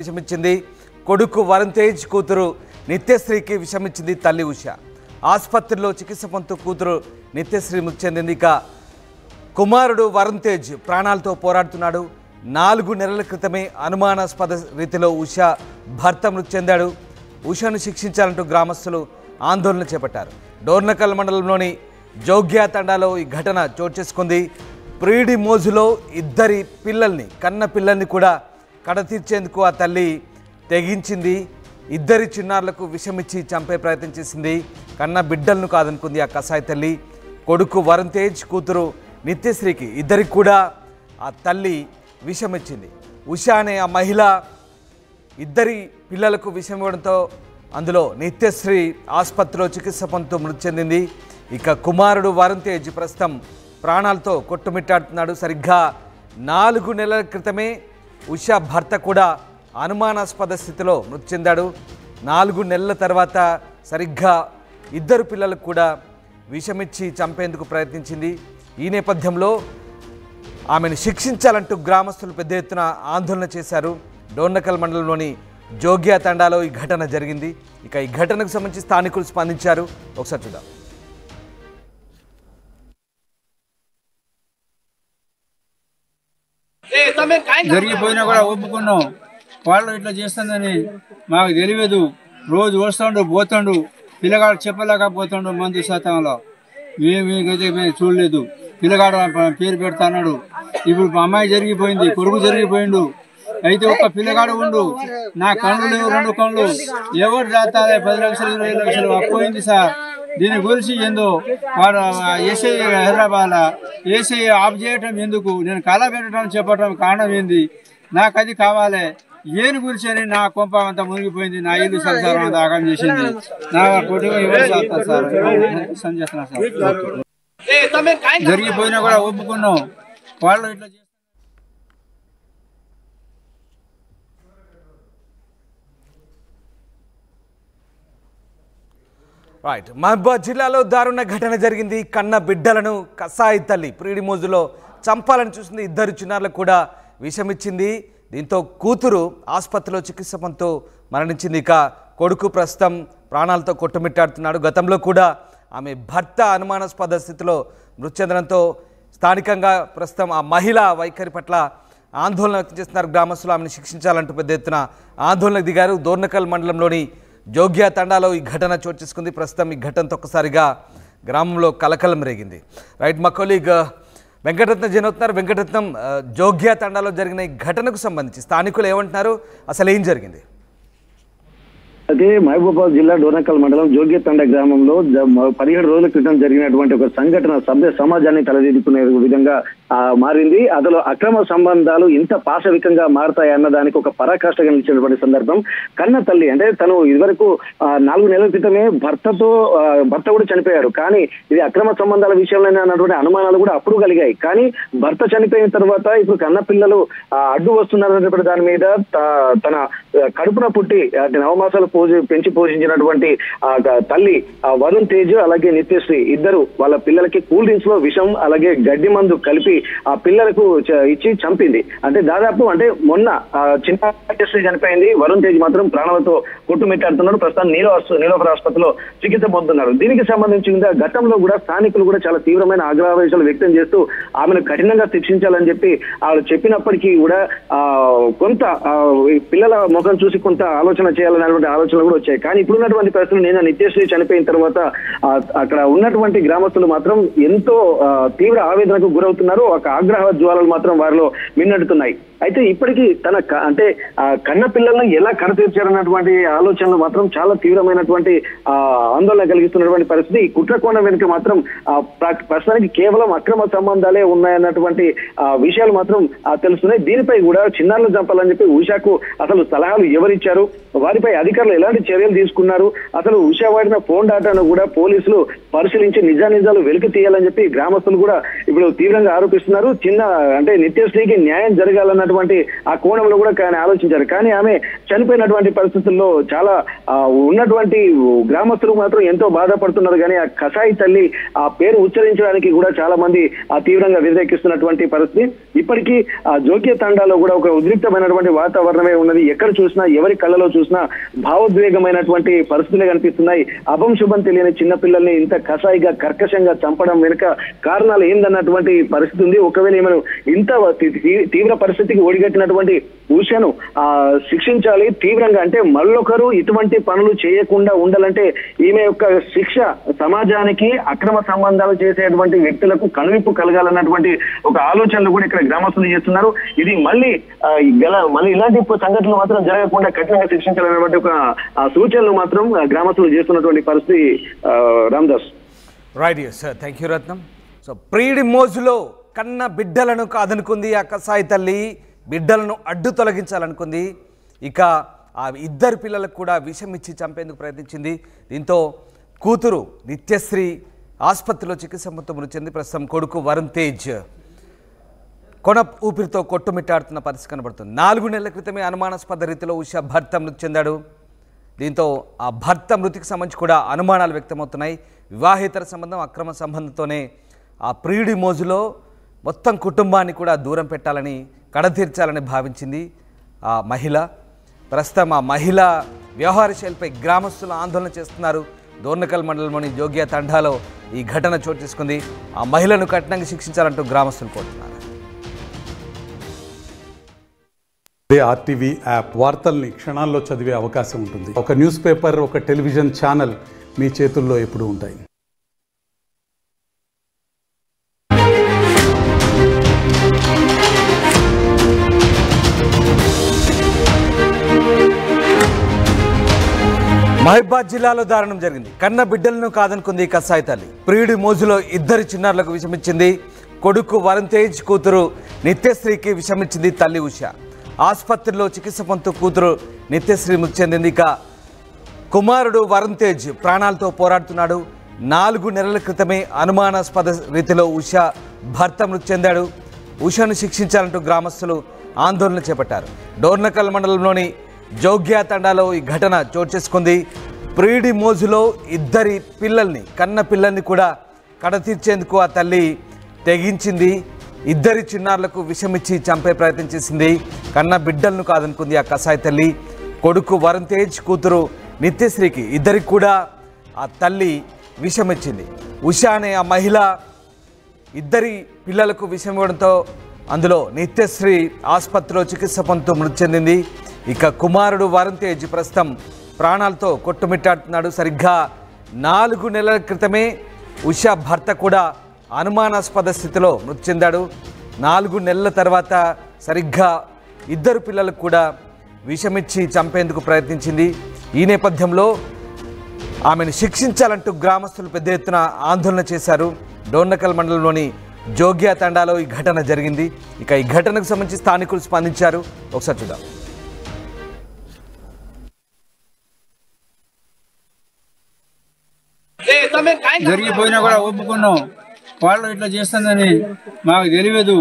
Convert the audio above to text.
విషమిచ్చింది కొడుకు వరుణ్ తేజ్ కూతురు నిత్యశ్రీకి విషమిచ్చింది తల్లి ఉష. ఆసుపత్రిలో చికిత్స పొందుతూ కూతురు నిత్యశ్రీ మృతి చెందింది. ఇక కుమారుడు వరుణ్ తేజ్ ప్రాణాలతో పోరాడుతున్నాడు. 4 నెలల క్రితమే అనుమానాస్పద రీతిలో ఉష భర్త మృతి చెందాడు. ఉషను శిక్షించాలంటూ గ్రామస్తులు ఆందోళన చేపట్టారు. డోర్నకల్ మండలంలోని జోగ్యా తండాలో ఈ ఘటన చోటు చేసుకుంది. ప్రీడి మోజులో ఇద్దరి పిల్లల్ని కన్న పిల్లల్ని కూడా కడతీర్చేందుకు ఆ తల్లి తెగించింది. ఇద్దరి చిన్నారులకు విషమిచ్చి చంపే ప్రయత్నం చేసింది. కన్న బిడ్డలను కాదనుకుంది ఆ కసాయి తల్లి. కొడుకు వరుణ్ తేజ్ కూతురు నిత్యశ్రీకి ఇద్దరికి కూడా ఆ తల్లి విషమిచ్చింది. ఉష అనే ఆ మహిళ ఇద్దరి పిల్లలకు విషం ఇవ్వడంతో అందులో నిత్యశ్రీ ఆసుపత్రిలో చికిత్స పొందుతూ మృతి చెందింది. ఇక కుమారుడు వరుణ్ తేజ్ ప్రస్తుతం ప్రాణాలతో కొట్టుమిట్టాడుతున్నాడు. సరిగ్గా 4 నెలల క్రితమే ఉష భర్త కూడా అనుమానాస్పద స్థితిలో మృతి చెందాడు. 4 నెలల తర్వాత సరిగ్గా ఇద్దరు పిల్లలకు కూడా విషమిచ్చి చంపేందుకు ప్రయత్నించింది. ఈ నేపథ్యంలో ఆమెను శిక్షించాలంటూ గ్రామస్తులు పెద్ద ఎత్తున ఆందోళన చేశారు. డోర్నకల్ మండలంలోని జోగ్యా తండాలో ఈ ఘటన జరిగింది. ఇక ఈ ఘటనకు సంబంధించి స్థానికులు స్పందించారు. ఒకసారి చూద్దాం. జరిగిపోయినా కూడా ఒప్పుకున్నాం. వాళ్ళు ఇట్లా చేస్తుందని మాకు తెలియదు. రోజు వస్తుండు పోతుండు, పిల్లగాడు చెప్పలేకపోతుండు మందు శాతంలో. మీకైతే మేము చూడలేదు. పిల్లగాడు పేరు పెడతాడు. ఇప్పుడు మా అమ్మాయి జరిగిపోయింది, కొడుకు జరిగిపోయిండు. అయితే ఒక్క పిల్లగాడు ఉండు, నా కళ్ళు లేవు, 2 కళ్ళు. ఎవరు రాస్తారే 10 లక్షలు 20 లక్షలు అప్పోయింది సార్. దీని గురించి ఏందో వాడు ఏసీ హైదరాబాద్ ఏసీ ఆఫ్ చేయటం ఎందుకు, నేను కళ పెట్టడం చెప్పడం కారణం ఏంది, నాకు అది కావాలి. ఏని గురించి అని నా కొంప అంతా మునిగిపోయింది. నా ఇల్లు సంసారం అంతా ఆగం చేసింది. నా కుటుంబం ఎవరు చేస్తారు సార్? సంచేస్తున్నా సార్. జరిగిపోయినా కూడా ఒప్పుకున్నాం. వాళ్ళు ఇట్లా రైట్. మహబూబాబాద్ జిల్లాలో దారుణ ఘటన జరిగింది. కన్న బిడ్డలను కసాయి తల్లి ప్రీడి మోజులో చంపాలని చూసింది. ఇద్దరు చిన్నారులకు కూడా విషమిచ్చింది. దీంతో కూతురు ఆసుపత్రిలో చికిత్స పొందుతూ మరణించింది. ఇక కొడుకు ప్రస్తుతం ప్రాణాలతో కొట్టుమిట్టాడుతున్నాడు. గతంలో కూడా ఆమె భర్త అనుమానాస్పద స్థితిలో మృతి చెందడంతో స్థానికంగా ప్రస్తుతం ఆ మహిళ వైఖరి పట్ల ఆందోళన వ్యక్తం చేస్తున్నారు. గ్రామస్తులు ఆమెను శిక్షించాలంటూ పెద్ద ఎత్తున ఆందోళనకు దిగారు. డోర్నకల్ మండలంలోని జోగ్యా తండాలో ఈ ఘటన చోటు చేసుకుంది. ప్రస్తుతం ఈ ఘటనతో ఒక్కసారిగా గ్రామంలో కలకలం రేగింది. రైట్, మా కొలీగ్ వెంకటరత్నం జనవుతున్నారు. వెంకటరత్నం, జోగ్యా తండాలో జరిగిన ఈ ఘటనకు సంబంధించి స్థానికులు ఏమంటున్నారు, అసలు ఏం జరిగింది? అయితే మహబూబాబాద్ జిల్లా డోర్నకల్ మండలం జోగ్యా తండా గ్రామంలో 17 రోజుల క్రితం జరిగినటువంటి ఒక సంఘటన సభ్య సమాజాన్ని తలదిద్దుకునే విధంగా మారింది. అందులో అక్రమ సంబంధాలు ఇంత పాశవికంగా మారతాయి అన్న దానికి ఒక పరాకాష్ఠగా నిలిచినటువంటి సందర్భం. కన్న తల్లి అంటే తను ఇదివరకు 4 నెలల క్రితమే భర్త కూడా చనిపోయారు. కానీ ఇది అక్రమ సంబంధాల విషయంలో అన్నటువంటి అనుమానాలు కూడా అప్పుడు కలిగాయి. కానీ భర్త చనిపోయిన తర్వాత ఇప్పుడు కన్న పిల్లలు అడ్డు వస్తున్నారనేటువంటి దాని మీద తన కడుపున పుట్టి నవమాసాలు పెంచి పోషించినటువంటి తల్లి వరుణ్ తేజ్ అలాగే నిత్యశ్రీ ఇద్దరు వాళ్ళ పిల్లలకి కూల్ డ్రింక్స్ లో విషం అలాగే గడ్డి మందు కలిపి ఆ పిల్లలకు ఇచ్చి చంపింది. అంటే దాదాపు అంటే మొన్న చిన్న నిత్యశ్రీ చనిపోయింది. వరుణ్ తేజ్ మాత్రం ప్రాణాలతో కొట్టుమిట్టాడుతున్నాడు. ప్రస్తుతం నీలోఫర్ ఆసుపత్రిలో చికిత్స పొందుతున్నారు. దీనికి సంబంధించి గతంలో కూడా స్థానికులు కూడా చాలా తీవ్రమైన ఆగ్రహావేశాలు వ్యక్తం చేస్తూ ఆమెను కఠినంగా శిక్షించాలని చెప్పి వాళ్ళు చెప్పినప్పటికీ కూడా కొంత పిల్లల ముఖం చూసి కొంత ఆలోచన చేయాలనేటువంటి ఆలోచనలు కూడా వచ్చాయి. కానీ ఇప్పుడున్నటువంటి పరిస్థితులు నేను నిత్యశ్రీ చనిపోయిన తర్వాత అక్కడ ఉన్నటువంటి గ్రామస్తులు మాత్రం ఎంతో తీవ్ర ఆవేదనకు గురవుతున్నారు. ఒక ఆగ్రహ జ్వాలలు మాత్రం వారిలో మిన్నడుతున్నాయి. అయితే ఇప్పటికీ తన అంటే కన్న పిల్లలను ఎలా కడతీర్చారన్నటువంటి ఆలోచనలు మాత్రం చాలా తీవ్రమైనటువంటి ఆందోళన కలిగిస్తున్నటువంటి పరిస్థితి. ఈ కుట్రకోణం వెనుక మాత్రం ప్రస్తుతానికి కేవలం అక్రమ సంబంధాలే ఉన్నాయన్నటువంటి విషయాలు మాత్రం తెలుస్తున్నాయి. దీనిపై కూడా చిన్నారులు చంపాలని చెప్పి ఉషాకు అసలు సలహాలు ఎవరిచ్చారు, వారిపై అధికారులు ఎలాంటి చర్యలు తీసుకున్నారు, అసలు ఉషా వాడిన ఫోన్ డేటాను కూడా పోలీసులు పరిశీలించి నిజానిజాలు వెలికి తీయాలని చెప్పి గ్రామస్తులు కూడా ఇప్పుడు తీవ్రంగా ఆరోపిస్తున్నారు. ఆరోపిస్తున్నారు. చిన్న అంటే నిత్యశ్రీకి న్యాయం జరగాలన్నటువంటి ఆ కోణంలో కూడా ఆయన ఆలోచించారు. కానీ ఆమె చనిపోయినటువంటి పరిస్థితుల్లో చాలా ఉన్నటువంటి గ్రామస్తులు మాత్రం ఎంతో బాధపడుతున్నారు. కానీ ఆ కసాయి తల్లి ఆ పేరు ఉచ్చరించడానికి కూడా చాలా మంది తీవ్రంగా వ్యతిరేకిస్తున్నటువంటి పరిస్థితి. ఇప్పటికీ ఆ జోగ్య తండాలో కూడా ఒక ఉద్రిక్తమైనటువంటి వాతావరణమే ఉన్నది. ఎక్కడ చూసినా ఎవరి కళ్ళలో చూసినా భావోద్వేగమైనటువంటి పరిస్థితులే కనిపిస్తున్నాయి. అభం శుభం తెలియని చిన్న పిల్లల్ని ఇంత కసాయిగా కర్కశంగా చంపడం వెనుక కారణాలు ఏందన్నటువంటి పరిస్థితి ఉంది. ఒకవేళ ఏమైనా ఇంత తీవ్ర పరిస్థితికి ఒడిగట్టినటువంటి ఉషను శిక్షించాలి తీవ్రంగా. అంటే మళ్ళొకరు ఇటువంటి పనులు చేయకుండా ఉండాలంటే ఈమె యొక్క శిక్ష సమాజానికి అక్రమ సంబంధాలు చేసేటువంటి వ్యక్తులకు కనువిప్పు కలగాలన్నటువంటి ఒక ఆలోచనలు కూడా ఇక్కడ గ్రామస్తులు చేస్తున్నారు. ఇది మళ్ళీ ఇలాంటి సంఘటనలు మాత్రం జరగకుండా కఠినంగా శిక్షించాలన్నటువంటి ఒక సూచనలు మాత్రం గ్రామస్తులు చేస్తున్నటువంటి పరిస్థితి. Ramdas. Right sir, thank you Ratnam. So ప్రీడి మోజులో కన్న బిడ్డలను కాదనుకుంది ఆ కసాయి తల్లి, బిడ్డలను అడ్డు తొలగించాలనుకుంది. ఇక ఆ ఇద్దరు పిల్లలకు కూడా విషం ఇచ్చి చంపేందుకు ప్రయత్నించింది. దీంతో కూతురు నిత్యశ్రీ ఆసుపత్రిలో చికిత్స పొందుతూ మృతి చెంది ప్రస్తుతం కొడుకు వరుణ్ తేజ్ కొన ఊపిరితో కొట్టుమిట్టాడుతున్న పరిస్థితి కనబడుతుంది. 4 నెలల క్రితమే అనుమానాస్పద రీతిలో ఉష భర్త మృతి చెందాడు. దీంతో ఆ భర్త మృతికి సంబంధించి కూడా అనుమానాలు వ్యక్తమవుతున్నాయి. వివాహేతర సంబంధం, అక్రమ సంబంధంతోనే ఆ ప్రియుడి మోజులో మొత్తం కుటుంబాన్ని కూడా దూరం పెట్టాలని, కడతీర్చాలని భావించింది ఆ మహిళ. ప్రస్తుతం ఆ మహిళ వ్యవహార శైలిపై గ్రామస్తులు ఆందోళన చేస్తున్నారు. దోర్నకల్ మండలంలోని జోగ్య తండాలో ఈ ఘటన చోటు చేసుకుంది. ఆ మహిళను కఠినంగా శిక్షించాలంటూ గ్రామస్తులు కోరుతున్నారు. ఆర్టీవీ యాప్ వార్తల్ని క్షణాల్లో చదివే అవకాశం ఉంటుంది. ఒక న్యూస్ పేపర్, ఒక టెలివిజన్ ఛానల్ మీ చేతుల్లో ఎప్పుడూ ఉంటాయి. మహబూబాబాద్ జిల్లాలో దారుణం జరిగింది. కన్న బిడ్డలను కాదనుకుంది కసాయి తల్లి. ప్రియుడి మోజులో ఇద్దరు చిన్నారులకు విషమిచ్చింది. కొడుకు వరుణ్ తేజ్, కూతురు నిత్యశ్రీకి విషమిచ్చింది తల్లి ఉష. ఆసుపత్రిలో చికిత్స పొందుతూ కూతురు నిత్యశ్రీ మృతి చెందింది. ఇక కుమారుడు వరుణ్ తేజ్ ప్రాణాలతో పోరాడుతున్నాడు. 4 నెలల క్రితమే అనుమానాస్పద రీతిలో ఉష భర్త మృతి చెందాడు. ఉషను శిక్షించాలంటూ గ్రామస్తులు ఆందోళన చేపట్టారు. డోర్నకల్ మండలంలోని జోగ్య తండాలో ఈ ఘటన చోటు చేసుకుంది. ప్రియుడి మోజులో ఇద్దరి పిల్లల్ని, కన్న పిల్లల్ని కూడా కడతీర్చేందుకు ఆ తల్లి తెగించింది. ఇద్దరి చిన్నారులకు విషమిచ్చి చంపే ప్రయత్నం చేసింది. కన్న బిడ్డలను కాదనుకుంది ఆ కసాయి తల్లి. కొడుకు వరుణ్ తేజ్, కూతురు నిత్యశ్రీకి ఇద్దరికి కూడా ఆ తల్లి విషమిచ్చింది. ఉష అనే ఆ మహిళ ఇద్దరి పిల్లలకు విషం ఇవ్వడంతో అందులో నిత్యశ్రీ ఆసుపత్రిలో చికిత్స పొందుతూ మృతి చెందింది. ఇక కుమారుడు వరుణ్ తేజ్ ప్రస్తుతం ప్రాణాలతో కొట్టుమిట్టాడుతున్నాడు. సరిగ్గా 4 నెలల క్రితమే ఉష భర్త కూడా అనుమానాస్పద స్థితిలో మృతి చెందాడు. 4 నెలల తర్వాత సరిగ్గా ఇద్దరు పిల్లలకు కూడా విషమిచ్చి చంపేందుకు ప్రయత్నించింది. ఈ నేపథ్యంలో ఆమెను శిక్షించాలంటూ గ్రామస్తులు పెద్ద ఎత్తున ఆందోళన చేశారు. డోర్నకల్ మండలంలోని జోగ్య తండాలో ఈ ఘటన జరిగింది. ఇక ఈ ఘటనకు సంబంధించి స్థానికులు స్పందించారు. ఒకసారి చూద్దాం. జరిగిపోయినా కూడా ఒప్పుకున్నాం. వాళ్ళు ఇట్లా చేస్తుందని మాకు తెలియదు.